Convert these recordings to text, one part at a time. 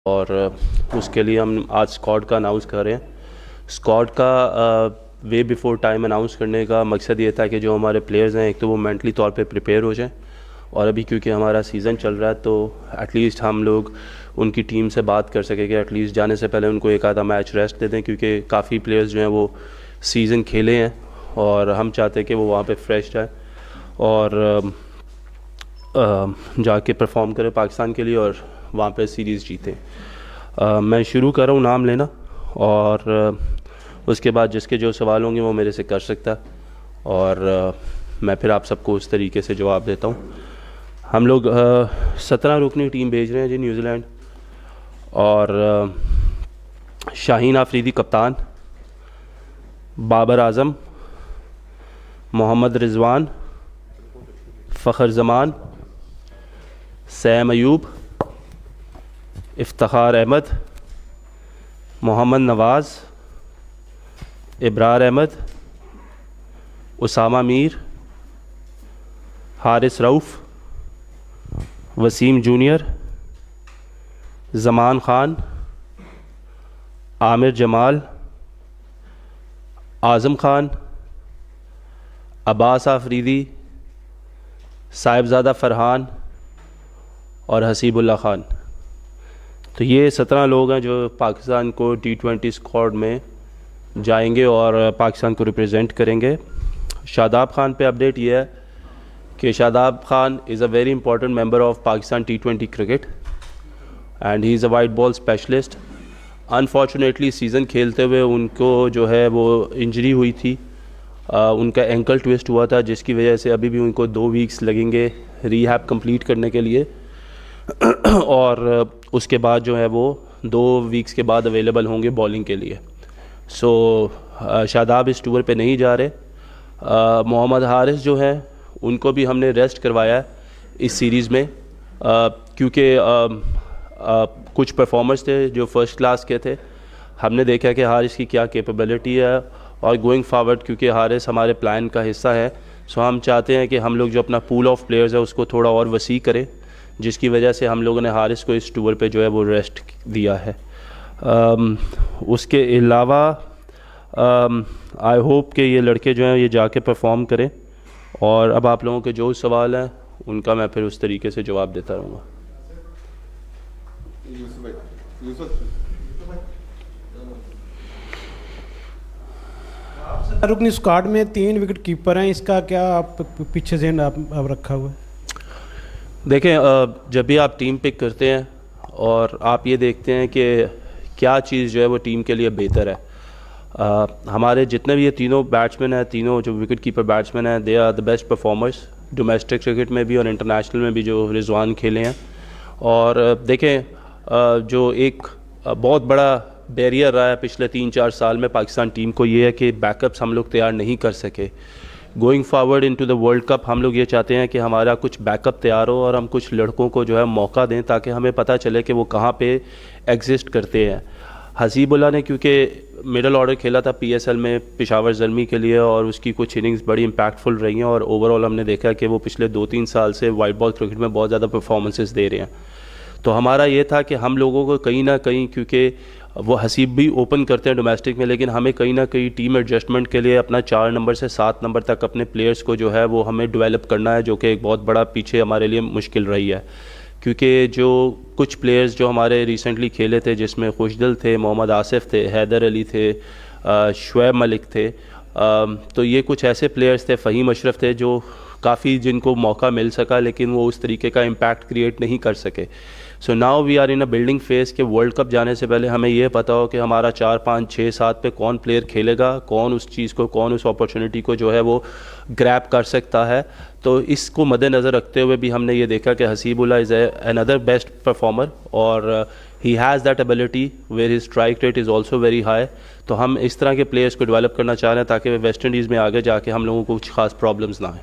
और उसके लिए हम आज स्क्वाड का अनाउंस कर रहे हैं। स्क्वाड का वे बिफोर टाइम अनाउंस करने का मकसद ये था कि जो हमारे प्लेयर्स हैं एक तो वो मेंटली तौर पे प्रिपेयर हो जाएं, और अभी क्योंकि हमारा सीज़न चल रहा है तो एटलीस्ट हम लोग उनकी टीम से बात कर सकें कि एटलीस्ट जाने से पहले उनको एक आधा मैच रेस्ट दे दें, क्योंकि काफ़ी प्लेयर्स जो हैं वो सीज़न खेले हैं और हम चाहते हैं कि वो वहाँ पे फ्रेश जाए और जाके परफॉर्म करें पाकिस्तान के लिए और वहाँ पे सीरीज़ जीतें। मैं शुरू कर रहा हूँ नाम लेना, और उसके बाद जिसके जो सवाल होंगे वो मेरे से कर सकता है, और मैं फिर आप सबको उस तरीके से जवाब देता हूँ। हम लोग 17 रुकनी टीम भेज रहे हैं जी न्यूजीलैंड, और शाहीन आफरीदी कप्तान, बाबर आज़म, मोहम्मद रिजवान, फ़खर जमान, सैम अयूब, इफ्तिखार अहमद, मोहम्मद नवाज़, इब्रार अहमद, उसामा मीर, हारिस रऊफ़, वसीम जूनियर, ज़मान ख़ान, आमिर जमाल, आज़म ख़ान, अब्बास आफरीदी, साहिबज़ादा फ़रहान और हसीबुल्लाह ख़ान। तो ये 17 लोग हैं जो पाकिस्तान को T20 स्क्वाड में जाएंगे और पाकिस्तान को रिप्रेजेंट करेंगे। शादाब ख़ान पे अपडेट ये है कि Shadab Khan is a very important member of Pakistan T20 cricket and he is a white ball specialist. Unfortunately season खेलते हुए उनको जो है वो इंजरी हुई थी, उनका एंकल ट्विस्ट हुआ था, जिसकी वजह से अभी भी उनको 2 वीक्स लगेंगे रीहैब कंप्लीट करने के लिए और उसके बाद जो है वो 2 वीक्स के बाद अवेलेबल होंगे बॉलिंग के लिए। सो शादाब इस टूर पे नहीं जा रहे। मोहम्मद हारिस जो है उनको भी हमने रेस्ट करवाया है इस सीरीज़ में, क्योंकि कुछ परफॉर्मर्स थे जो फर्स्ट क्लास के थे। हमने देखा कि हारिस की क्या कैपेबिलिटी है, और गोइंग फॉरवर्ड क्योंकि हारिस हमारे प्लान का हिस्सा है, सो हम चाहते हैं कि हम लोग जो अपना पूल ऑफ प्लेयर्स है उसको थोड़ा और वसी करें, जिसकी वजह से हम लोगों ने हारिस को इस टूर पे जो है वो रेस्ट दिया है। उसके अलावा आई होप कि ये लड़के जो हैं ये जाके परफॉर्म करें, और अब आप लोगों के जो सवाल हैं उनका मैं फिर उस तरीके से जवाब देता रहूँगा। रुकनी स्क्वाड में 3 विकेट कीपर हैं, इसका क्या आप पीछे से आप रखा हुआ है? देखें, जब भी आप टीम पिक करते हैं और आप ये देखते हैं कि क्या चीज़ जो है वो टीम के लिए बेहतर है, हमारे जितने भी ये तीनों बैट्समैन हैं, तीनों जो विकेट कीपर बैट्समैन हैं, they are the best performers domestic cricket में भी और इंटरनेशनल में भी जो रिजवान खेले हैं। और देखें, जो एक बहुत बड़ा बैरियर रहा है पिछले 3-4 साल में पाकिस्तान टीम को, ये है कि बैकअप्स हम लोग तैयार नहीं कर सके। Going forward into the world cup हम लोग ये चाहते हैं कि हमारा कुछ बैकअप तैयार हो और हम कुछ लड़कों को जो है मौका दें, ताकि हमें पता चले कि वो कहाँ पे एग्जिस्ट करते हैं। हसीबुल्लाह ने क्योंकि मिडल ऑर्डर खेला था PSL में पेशावर ज़ल्मी के लिए, और उसकी कुछ इनिंग्स बड़ी इम्पैक्टफुल रही हैं, और ओवरऑल हमने देखा कि वो पिछले 2-3 साल से वाइट बॉल क्रिकेट में बहुत ज़्यादा परफॉर्मेंसेस दे रहे हैं। तो हमारा ये था कि हम लोगों को कहीं ना कहीं, क्योंकि वो हसीब भी ओपन करते हैं डोमेस्टिक में, लेकिन हमें कहीं ना कहीं टीम एडजस्टमेंट के लिए अपना 4 नंबर से 7 नंबर तक अपने प्लेयर्स को जो है वो हमें डेवलप करना है, जो कि एक बहुत बड़ा पीछे हमारे लिए मुश्किल रही है। क्योंकि जो कुछ प्लेयर्स जो हमारे रिसेंटली खेले थे, जिसमें खुशदिल थे, मोहम्मद आसिफ थे, हैदर अली थे, शुएब मलिक थे, तो ये कुछ ऐसे प्लेयर्स थे, फ़हीम अशरफ थे, जो काफ़ी जिनको मौका मिल सका लेकिन वो उस तरीके का इम्पैक्ट क्रिएट नहीं कर सके। So now we are in a building phase के वर्ल्ड कप जाने से पहले हमें ये पता हो कि हमारा 4, 5, 6, 7 पे कौन प्लेयर खेलेगा, कौन उस चीज़ को, कौन उस अपॉर्चुनिटी को जो है वो ग्रैब कर सकता है। तो इसको मद्देनज़र रखते हुए भी हमने ये देखा कि Hasibullah is another best performer, और he has that ability where his strike rate is also very high. तो हम इस तरह के प्लेयर्स को डेवलप करना चाह रहे हैं ताकि वेस्ट इंडीज़ में आगे जाके हम लोगों को कुछ खास प्रॉब्लम्स ना आए।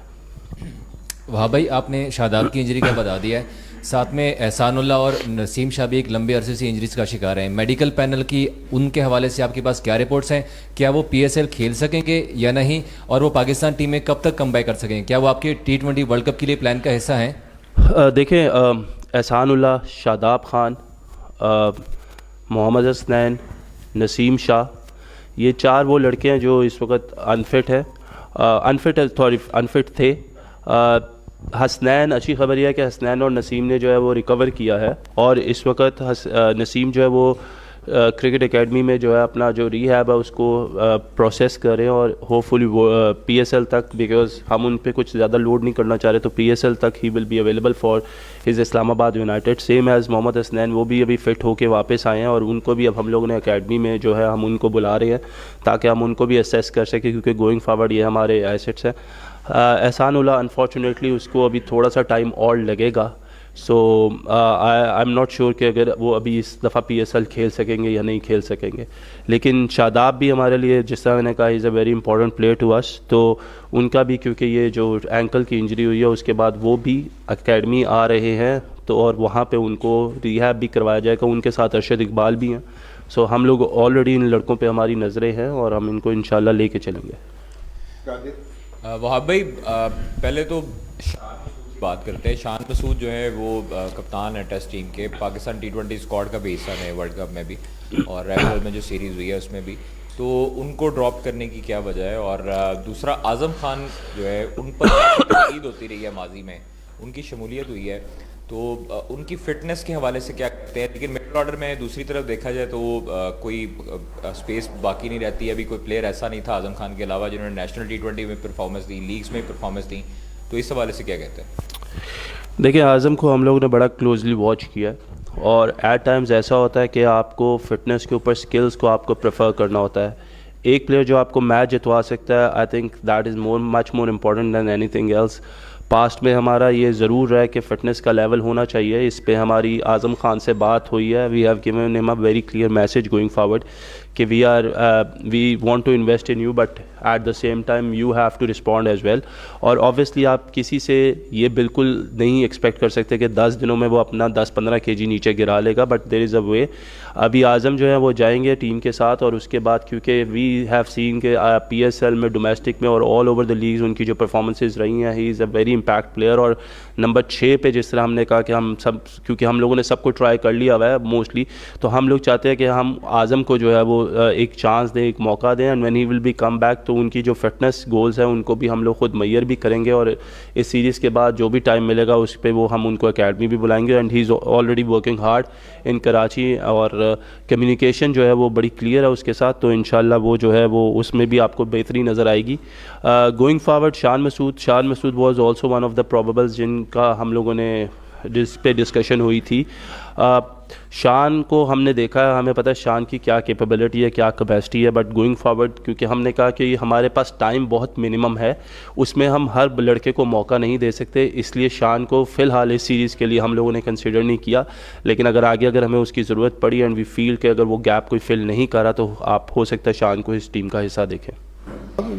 वाह भाई, आपने शादाब की इंजरी का बता दिया है, साथ में एहसानुल्लाह और नसीम शाह भी एक लंबे अरसे से इंजरीज का शिकार हैं। मेडिकल पैनल की उनके हवाले से आपके पास क्या रिपोर्ट्स हैं? क्या वो PSL खेल सकेंगे या नहीं, और वो पाकिस्तान टीम में कब तक कमबैक कर सकेंगे? क्या वो आपके T20 वर्ल्ड कप के लिए प्लान का हिस्सा हैं? देखें, एहसानुल्लाह, शादाब खान, मोहम्मद हसनैन, नसीम शाह, ये 4 वो लड़के हैं जो इस वक्त अनफिट थे। हसनैन, अच्छी खबर यह है कि हसनैन और नसीम ने जो है वो रिकवर किया है और इस वक्त नसीम जो है वो क्रिकेट एकेडमी में जो है अपना जो रिहैब है उसको प्रोसेस करें और होपफुली वो PSL तक, बिकॉज हम उन पे कुछ ज़्यादा लोड नहीं करना चाह रहे, तो PSL तक ही will be available for his Islamabad United. Same as Mohammad Hasnain, वो भी अभी फ़िट होके वापस आए हैं और उनको भी अब हम लोगों ने एकेडमी में जो है हम उनको बुला रहे हैं ताकि हम उनको भी असेस कर सकें, क्योंकि गोइंग फॉरवर्ड ये हमारे एसेट्स हैं। एहसानुल्लाह अनफॉर्चुनेटली उसको अभी थोड़ा सा टाइम और लगेगा, सो आई एम नॉट श्योर कि अगर वो अभी इस दफ़ा PSL खेल सकेंगे या नहीं खेल सकेंगे। लेकिन शादाब भी हमारे लिए, जिस तरह मैंने कहा, is a very important player to us, तो उनका भी क्योंकि ये जो एंकल की इंजरी हुई है उसके बाद वो भी एकेडमी आ रहे हैं, तो और वहाँ पे उनको रिहैब भी करवाया जाएगा। उनके साथ अरशद इकबाल भी हैं। सो हम लोग ऑलरेडी इन लड़कों पे हमारी नज़रें हैं और हम इनको इंशाल्लाह लेके चलेंगे। वहाब भाई, पहले तो बात करते हैं। शान मसूद जो है वो कप्तान है टेस्ट टीम के, पाकिस्तान T20 स्क्वाड का भी हिस्सा है वर्ल्ड कप में भी और रेगुलर में जो सीरीज़ हुई है उसमें भी, तो उनको ड्रॉप करने की क्या वजह है? और दूसरा, आज़म खान जो है उन पर तनकीद होती रही है माजी में, उनकी शमूलियत हुई है, तो उनकी फ़िटनेस के हवाले से क्या कहते हैं? लेकिन मिडल ऑर्डर में दूसरी तरफ देखा जाए तो कोई स्पेस बाकी नहीं रहती। अभी कोई प्लेयर ऐसा नहीं था आज़म खान के अलावा जिन्होंने नेशनल T20 में परफॉर्मेंस दी, लीग्स में परफॉर्मेंस दी, तो इस हवाले से क्या कहते हैं? देखिए, आज़म को हम लोगों ने बड़ा क्लोजली वॉच किया है और एट टाइम्स ऐसा होता है कि आपको फ़िटनेस के ऊपर स्किल्स को आपको प्रेफर करना होता है। एक प्लेयर जो आपको मैच जितवा सकता है, I think that is much more important than anything else. Past में हमारा ये ज़रूर है कि फ़िटनेस का लेवल होना चाहिए। इस पे हमारी आज़म खान से बात हुई है। We have given him a very clear message going forward कि we want to invest in you, but at the same time you have to respond as well. और ऑब्वियसली आप किसी से ये बिल्कुल नहीं एक्सपेक्ट कर सकते कि 10 दिनों में वो अपना 10-15 kg नीचे गिरा लेगा, बट देयर इज़ अ वे। अभी आज़म जो है वो जाएंगे टीम के साथ और उसके बाद, क्योंकि वी हैव सीन के PSL में, डोमेस्टिक में और ऑल ओवर द लीग्स उनकी जो परफॉर्मेंसेज रही हैं, he is a very impact player. और नंबर 6 पे जिस तरह हमने कहा कि हम सब, क्योंकि हम लोगों ने सबको ट्राई कर लिया हुआ है मोस्टली, तो हम लोग चाहते हैं कि हम आज़म को जो है वो एक चांस दें, एक मौका दें, and when he will B come back तो उनकी जो फिटनेस गोल्स हैं उनको भी हम लोग खुद मैयर भी करेंगे और इस सीरीज़ के बाद जो भी टाइम मिलेगा उस पर वो हम उनको एकेडमी भी बुलाएंगे। And he is already working hard in Karachi और कम्युनिकेशन जो है वो बड़ी क्लियर है उसके साथ, तो इंशाल्लाह वो जो है वो उसमें भी आपको बेहतरी नज़र आएगी। Going forward, Shan Masood was also one of the probables जिनका हम लोगों ने जिस पे डिस्कशन हुई थी। शान को हमने देखा है, हमें पता है शान की क्या कैपेबिलिटी है, क्या कैपेसिटी है, बट गोइंग फॉरवर्ड क्योंकि हमने कहा कि हमारे पास टाइम बहुत मिनिमम है, उसमें हम हर लड़के को मौका नहीं दे सकते, इसलिए शान को फ़िलहाल इस सीरीज़ के लिए हम लोगों ने कंसिडर नहीं किया। लेकिन अगर हमें उसकी ज़रूरत पड़ी एंड वी फील कि अगर वो गैप कोई फिल नहीं करा तो आप हो सकता है शान को इस टीम का हिस्सा देखें।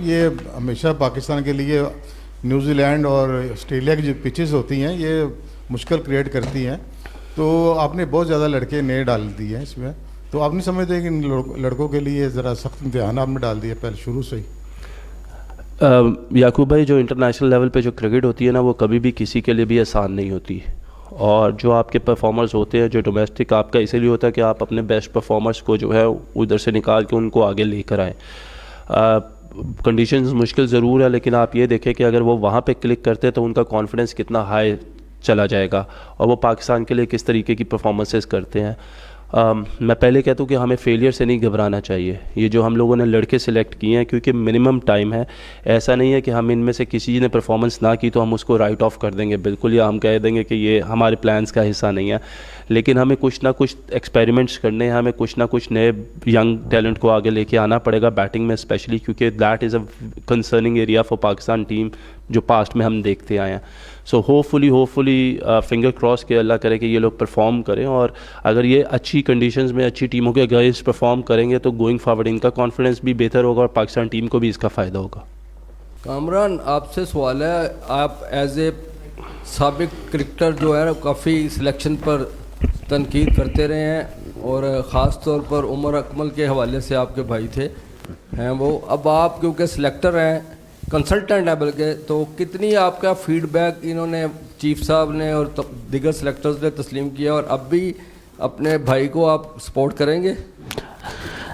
ये हमेशा पाकिस्तान के लिए न्यूजीलैंड और ऑस्ट्रेलिया की जो पिचेस होती हैं ये मुश्किल क्रिएट करती हैं, तो आपने बहुत ज़्यादा लड़के नए डाल दिए हैं इसमें, तो आप नहीं समझते कि इन लड़कों के लिए ज़रा सख्त इम्तहान आपने डाल दिया पहले शुरू से ही? याकूब भाई, जो इंटरनेशनल लेवल पे जो क्रिकेट होती है ना, वो कभी भी किसी के लिए भी आसान नहीं होती, और जो आपके परफॉर्मर्स होते हैं, जो डोमेस्टिक आपका इसीलिए होता है कि आप अपने बेस्ट परफॉर्मर्स को जो है उधर से निकाल के उनको आगे लेकर आएँ। कंडीशंस मुश्किल ज़रूर है, लेकिन आप ये देखें कि अगर वो वहाँ पे क्लिक करते हैं तो उनका कॉन्फिडेंस कितना हाई चला जाएगा और वो पाकिस्तान के लिए किस तरीके की परफॉर्मेंसेस करते हैं। मैं पहले कहता हूँ कि हमें फेलियर से नहीं घबराना चाहिए। ये जो हम लोगों ने लड़के सिलेक्ट किए हैं, क्योंकि मिनिमम टाइम है, ऐसा नहीं है कि हम इनमें से किसी ने परफॉर्मेंस ना की तो हम उसको राइट ऑफ कर देंगे बिल्कुल, या हम कह देंगे कि ये हमारे प्लान्स का हिस्सा नहीं है। लेकिन हमें कुछ ना कुछ एक्सपेरिमेंट्स करने हैं, हमें कुछ ना कुछ नए यंग टैलेंट को आगे लेके आना पड़ेगा बैटिंग में स्पेशली, क्योंकि that is a concerning area for Pakistan team जो पास्ट में हम देखते आए हैं। सो होपफुली फिंगर क्रॉस के अल्लाह करे कि ये लोग परफॉर्म करें, और अगर ये अच्छी कंडीशंस में अच्छी टीमों के अगेंस्ट परफॉर्म करेंगे तो गोइंग फॉरवर्ड इनका कॉन्फिडेंस भी बेहतर होगा और पाकिस्तान टीम को भी इसका फ़ायदा होगा। कामरान, आपसे सवाल है, आप एज ए साबिक क्रिकेटर जो है काफ़ी सिलेक्शन पर तनकीद करते रहे हैं और ख़ास तौर पर उमर अकमल के हवाले से आपके भाई थे हैं वो, अब आप क्योंकि सिलेक्टर हैं, कंसल्टेंट है बल्कि, तो कितनी आपका फीडबैक इन्होंने चीफ साहब ने और दीगर सिलेक्टर्स ने तस्लीम किया, और अब भी अपने भाई को आप सपोर्ट करेंगे?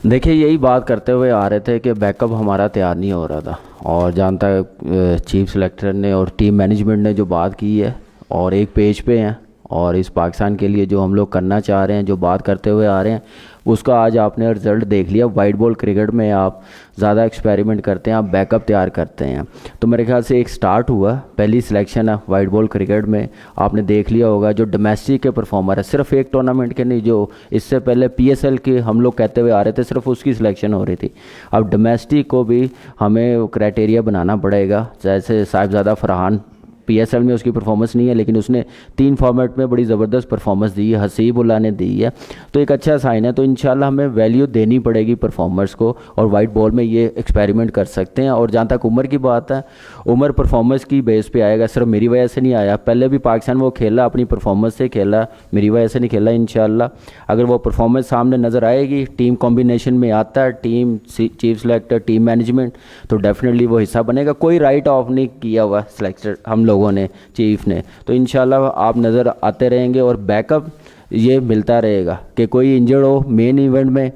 देखिए, यही बात करते हुए आ रहे थे कि बैकअप हमारा तैयार नहीं हो रहा था, और जानता है चीफ सेलेक्टर ने और टीम मैनेजमेंट ने जो बात की है और एक पेज पे हैं, और इस पाकिस्तान के लिए जो हम लोग करना चाह रहे हैं, जो बात करते हुए आ रहे हैं, उसका आज आपने रिज़ल्ट देख लिया। वाइट बॉल क्रिकेट में आप ज़्यादा एक्सपेरिमेंट करते हैं, आप बैकअप तैयार करते हैं, तो मेरे ख्याल से एक स्टार्ट हुआ, पहली सिलेक्शन है वाइट बॉल क्रिकेट में। आपने देख लिया होगा जो डोमेस्टिक के परफॉर्मर है, सिर्फ एक टूर्नामेंट के नहीं, जो इससे पहले PSL के हम लोग कहते हुए आ रहे थे, सिर्फ उसकी सिलेक्शन हो रही थी। अब डोमेस्टिक को भी हमें क्राइटेरिया बनाना पड़ेगा। जैसे साहिबजादा फरहान PSL में उसकी परफॉर्मेंस नहीं है, लेकिन उसने 3 फॉर्मेट में बड़ी ज़बरदस्त परफॉर्मेंस दी है, हसीबुल्ला ने दी है, तो एक अच्छा साइन है। तो इंशाल्लाह हमें वैल्यू देनी पड़ेगी परफॉर्मर्स को, और वाइट बॉल में ये एक्सपेरिमेंट कर सकते हैं। और जहाँ तक उमर की बात है, उमर परफॉर्मेंस की बेस पे आएगा, सिर्फ मेरी वजह से नहीं आया। पहले भी पाकिस्तान में वो खेला, अपनी परफॉर्मेंस से खेला, मेरी वजह से नहीं खेला। इंशाल्लाह अगर वो परफॉर्मेंस सामने नज़र आएगी, टीम कॉम्बिनेशन में आता है, team chief selector, team management, तो डेफिनेटली वो हिस्सा बनेगा। कोई राइट ऑफ नहीं किया हुआ सेलेक्टर हम लोगों ने, चीफ ने, तो इंशाल्लाह आप नज़र आते रहेंगे। और बैकअप ये मिलता रहेगा कि कोई इंजर्ड हो मेन इवेंट में,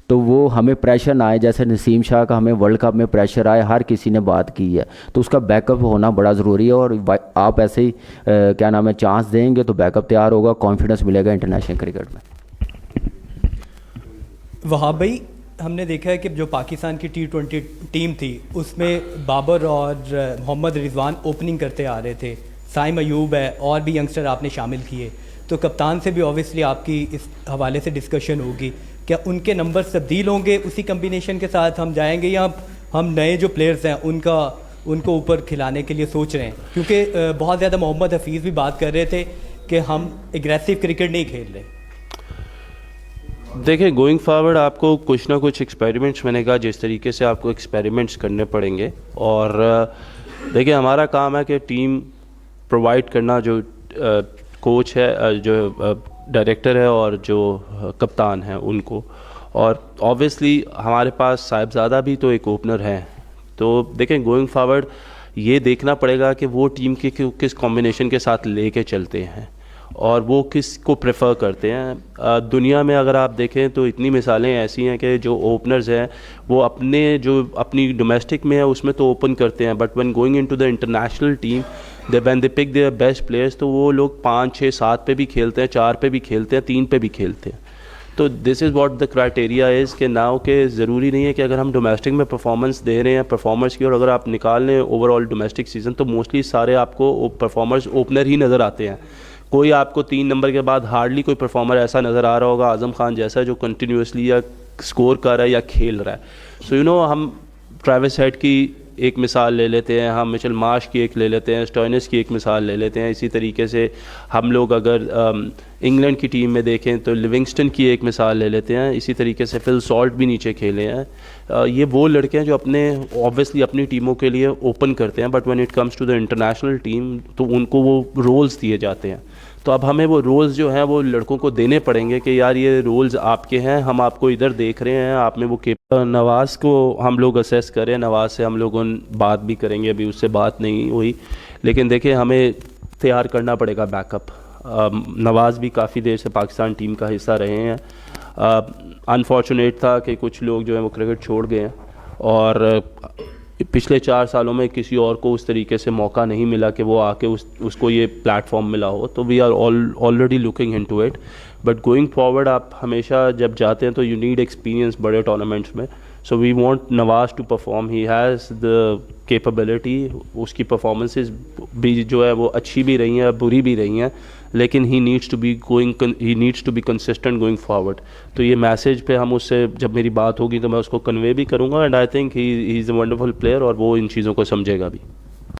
तो वो हमें प्रेशर ना आए, जैसे नसीम शाह का हमें वर्ल्ड कप में प्रेशर आए, हर किसी ने बात की है, तो उसका बैकअप होना बड़ा ज़रूरी है। और आप ऐसे ही क्या नाम है चांस देंगे तो बैकअप तैयार होगा, कॉन्फिडेंस मिलेगा इंटरनेशनल क्रिकेट में। वहाब भाई, हमने देखा है कि जो पाकिस्तान की T20 टीम थी उसमें बाबर और मोहम्मद रिजवान ओपनिंग करते आ रहे थे, साइम अयूब है और भी यंगस्टर आपने शामिल किए, तो कप्तान से भी ऑब्वियसली आपकी इस हवाले से डिस्कशन होगी, क्या उनके नंबर तब्दील होंगे, उसी कम्बिनेशन के साथ हम जाएंगे, या हम नए जो प्लेयर्स हैं उनको ऊपर खिलाने के लिए सोच रहे हैं? क्योंकि बहुत ज़्यादा मोहम्मद हफीज़ भी बात कर रहे थे कि हम एग्रेसिव क्रिकेट नहीं खेल रहे। देखिए, गोइंग फॉरवर्ड आपको कुछ ना कुछ एक्सपेरिमेंट्स, मैंने कहा जिस तरीके से आपको एक्सपेरिमेंट्स करने पड़ेंगे। और देखिए, हमारा काम है कि टीम प्रोवाइड करना, जो कोच है, जो डायरेक्टर है और जो कप्तान है उनको, और ऑब्वियसली हमारे पास साहिबजादा भी तो एक ओपनर है। तो देखें, गोइंग फॉरवर्ड ये देखना पड़ेगा कि वो टीम के किस कॉम्बिनेशन के साथ लेके चलते हैं और वो किस को प्रेफर करते हैं। दुनिया में अगर आप देखें तो इतनी मिसालें ऐसी हैं कि जो ओपनर्स हैं वो अपनी डोमेस्टिक में है उसमें तो ओपन करते हैं, but when going into the international team when they pick their best players, तो वो लोग 5, 6, 7 पे भी खेलते हैं, 4 पे भी खेलते हैं, 3 पे भी खेलते हैं। तो this is what the criteria is कि नाउ के ज़रूरी नहीं है कि अगर हम डोमेस्टिक में परफॉर्मेंस दे रहे हैं परफॉर्मर्स की, और अगर आप निकाल लें ओवरऑल डोमेस्टिक सीज़न तो मोस्टली सारे आपको परफॉर्मर्स ओपनर ही नज़र आते हैं। कोई आपको 3 नंबर के बाद हार्डली कोई परफॉर्मर ऐसा नज़र आ रहा होगा आज़म खान जैसा जो कंटिन्यूसली या स्कोर कर रहा है या खेल रहा है। सो यू नो, हम ट्रेविस हेड की एक मिसाल ले लेते हैं, हम मिचेल मार्श की एक ले लेते हैं, स्टोइनिस की एक मिसाल ले लेते हैं। इसी तरीके से हम लोग अगर इंग्लैंड की टीम में देखें तो लिविंगस्टन की एक मिसाल ले लेते हैं। इसी तरीके से फिल सॉल्ट भी नीचे खेले हैं। ये वो लड़के हैं जो ऑब्वियसली अपनी टीमों के लिए ओपन करते हैं, but when it comes to the international team तो उनको वो रोल्स दिए जाते हैं। तो अब हमें वो रोल्स जो हैं वो लड़कों को देने पड़ेंगे कि यार ये रोल्स आपके हैं, हम आपको इधर देख रहे हैं, आप में वो नवाज़ को हम लोग असेस करें। नवाज़ से हम लोग बात भी करेंगे, अभी उससे बात नहीं हुई, लेकिन देखिए हमें तैयार करना पड़ेगा बैकअप। नवाज़ भी काफ़ी देर से पाकिस्तान टीम का हिस्सा रहे हैं। अनफॉर्चुनेट था कि कुछ लोग जो है वो क्रिकेट छोड़ गए हैं और पिछले 4 सालों में किसी और को उस तरीके से मौका नहीं मिला कि वो आके उसको ये प्लेटफॉर्म मिला हो। तो we are already looking into it, but going forward आप हमेशा जब जाते हैं तो यू नीड एक्सपीरियंस बड़े टूर्नामेंट्स में। So we want Nawaz to perform, he has the capability. उसकी परफॉर्मेंसेस भी जो है वो अच्छी भी रही हैं, बुरी भी रही हैं, लेकिन he needs to be consistent going forward. तो ये मैसेज पे हम उससे जब मेरी बात होगी तो मैं उसको कन्वे भी करूँगा, and I think he is a wonderful player और वो इन चीज़ों को समझेगा भी।